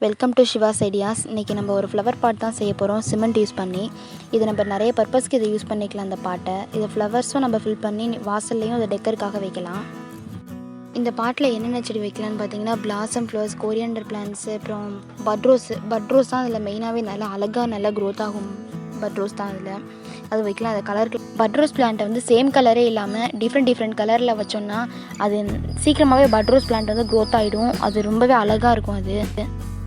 Welcome to Siva's ideas. இன்றைக்கி நம்ம ஒரு ஃப்ளவர் பாட் தான் செய்ய போகிறோம் சிமெண்ட் யூஸ் பண்ணி. இது நம்ம நிறைய பர்பஸ்க்கு இதை யூஸ் பண்ணிக்கலாம். அந்த பாட்டை இது ஃப்ளவர்ஸும் நம்ம ஃபில் பண்ணி வாசல்லையும் அதை டெக்கருக்காக வைக்கலாம். இந்த பாட்டில் என்னென்ன செடி வைக்கலான்னு பார்த்தீங்கன்னா பிளாசம் ஃப்ளவர்ஸ், கோரியண்டர் பிளான்ட்ஸு, அப்புறம் பட்ரோஸ் தான் அதில் மெயினாகவே நல்லா அழகாக நல்லா க்ரோத் ஆகும். பட்ரோஸ் தான் அதில் அது வைக்கலாம். அது கலர் பட்ரோஸ் பிளான்ட்டை வந்து சேம் கலரே இல்லாமல் டிஃப்ரெண்ட் கலரில் வச்சோன்னா அது சீக்கிரமாகவே பட்ரோஸ் பிளான்ட் வந்து க்ரோத் ஆகிடும். அது ரொம்பவே அழகாக இருக்கும். அது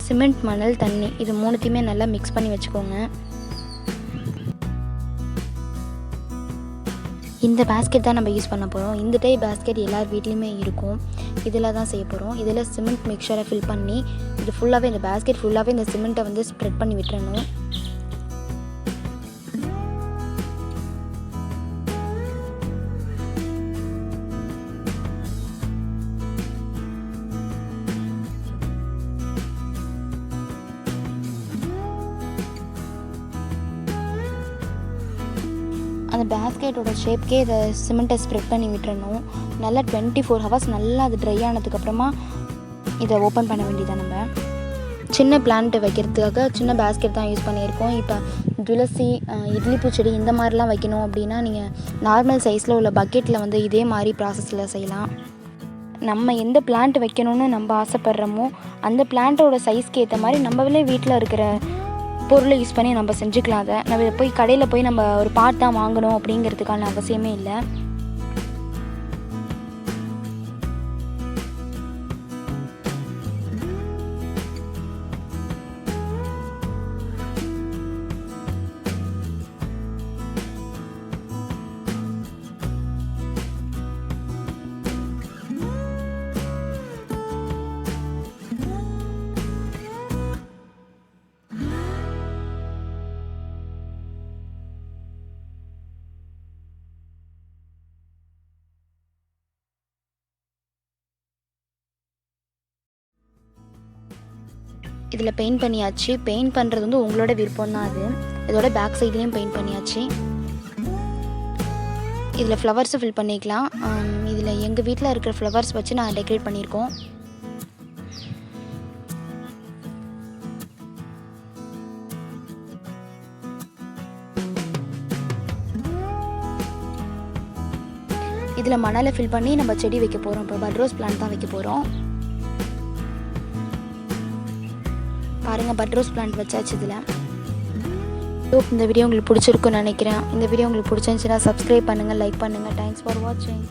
சிமெண்ட், மணல், தண்ணி இது மூணுத்தையுமே நல்லா மிக்ஸ் பண்ணி வச்சுக்கோங்க. இந்த பேஸ்கெட் தான் நம்ம யூஸ் பண்ண போகிறோம். இந்த டைப் பேஸ்கெட் எல்லார் வீட்லேயுமே இருக்கும். இதில் தான் செய்ய போகிறோம். இதில் சிமெண்ட் மிக்சரை ஃபில் பண்ணி இது ஃபுல்லாகவே இந்த பேஸ்கெட் ஃபுல்லாகவே இந்த சிமெண்ட்டை வந்து ஸ்ப்ரெட் பண்ணி விட்டுறணும். அந்த பேஸ்கெட்டோட ஷேப்க்கே இதை சிமெண்ட்டை ஸ்ப்ரெட் பண்ணி விட்டுறணும். நல்லா 24 ஹவர்ஸ் நல்லா அது ட்ரை ஆனதுக்கப்புறமா இதை ஓப்பன் பண்ண வேண்டியதான். நம்ம சின்ன பிளான்ட்டு வைக்கிறதுக்காக சின்ன பேஸ்கெட் தான் யூஸ் பண்ணியிருக்கோம். இப்போ துளசி, இட்லி பூச்செடி இந்த மாதிரிலாம் வைக்கணும் அப்படின்னா நீங்கள் நார்மல் சைஸில் உள்ள பக்கெட்டில் வந்து இதே மாதிரி ப்ராசஸில் செய்யலாம். நம்ம எந்த பிளான்ட் வைக்கணும்னு நம்ம ஆசைப்பட்றோமோ அந்த பிளான்ட்டோட சைஸ்க்கு ஏற்ற மாதிரி நம்மளே வீட்டில் இருக்கிற பொருளை யூஸ் பண்ணி நம்ம செஞ்சுக்கலாம். அதை நம்ம போய் கடையில் போய் நம்ம ஒரு பாட் தான் வாங்கணும் அப்படிங்கிறதுக்கான அவசியமே இல்லை. இதில் பெயிண்ட் பண்ணியாச்சு. பெயிண்ட் பண்ணுறது வந்து உங்களோட விருப்பம் தான். அது இதோட பேக் சைட்லேயும் பெயிண்ட் பண்ணியாச்சு. இதில் ஃப்ளவர்ஸும் ஃபில் பண்ணிக்கலாம். இதில் எங்கள் வீட்டில் இருக்கிற ஃப்ளவர்ஸ் வச்சு நான் டெக்கரேட் பண்ணியிருக்கோம். இதில் மணலை ஃபில் பண்ணி நம்ம செடி வைக்க போகிறோம். இப்போ பட்ரோஸ் பிளான்ட் தான் வைக்க போகிறோம். பாருங்கள், பட்ரோஸ் பிளான்ட் வச்சாச்சு. இதில் இந்த வீடியோ உங்களுக்கு பிடிச்சிருக்குன்னு நினைக்கிறேன். இந்த வீடியோ உங்களுக்கு பிடிச்சிருந்துச்சுன்னா சப்ஸ்கிரைப் பண்ணுங்கள், லைக் பண்ணுங்கள். தேங்க்ஸ் ஃபார் வாட்சிங்.